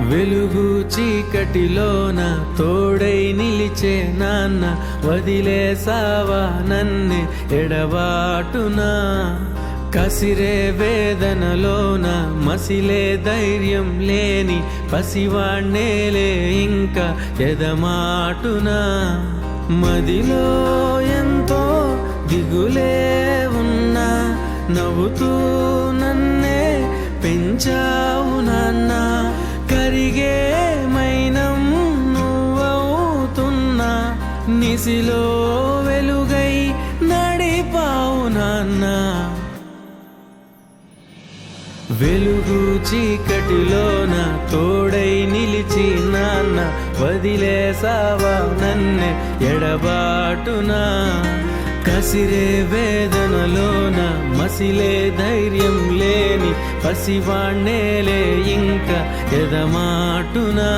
వెలుగు చీకటిలోన తోడై నిలిచే నాన్న, వదిలేసావా నన్నే ఎడబాటునా. కసిరే వేదనలోన మసిలే ధైర్యం లేని పసివాణ్ణేలే ఇంకా ఎదమాటునా. మదిలో ఎంతో దిగులే ఉన్నా, నవ్వుతూ నన్నే పెంచావు నాన్న. కరిగే మైనం నువ్వవుతున్నా, నిసిలో వెలుగై నడిపావు నాన్న. వెలుగు చీకటిలోన తోడై నిలిచి నాన్న, వదిలేసావా నన్నే ఎడబాటునా. కసిరే వేదనలోన మసిలే ధైర్యం లేని పసివాణ్ణేలే ఇంకా ఎదమాటునా.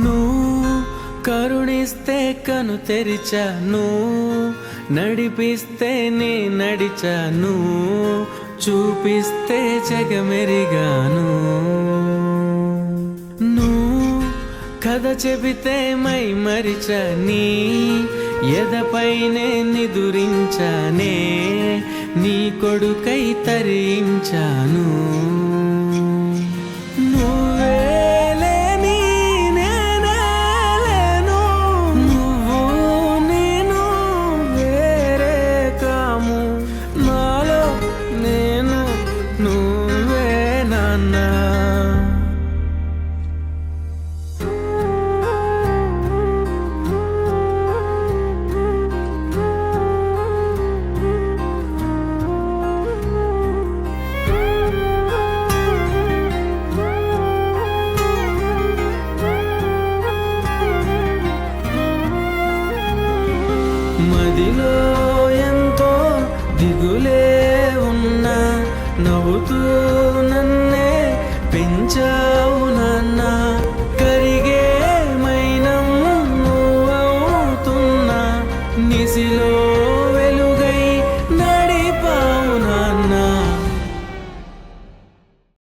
నువ్వు కరుణిస్తే కను తెరిచాను, నడిపిస్తే నే నడిచాను, చూపిస్తే జగమెరిగాను. నువ్వు కథ చెబితే మై మరిచని, ఎదపైనే నిదురించానే, నీ కొడుకై తరించాను. మదిలో ఎంతో దిగులే ఉన్నా, నవ్వుతూ నన్నే పెంచావు నాన్న. కరిగే మైనం నువ్వవుతున్నా, నిసిలో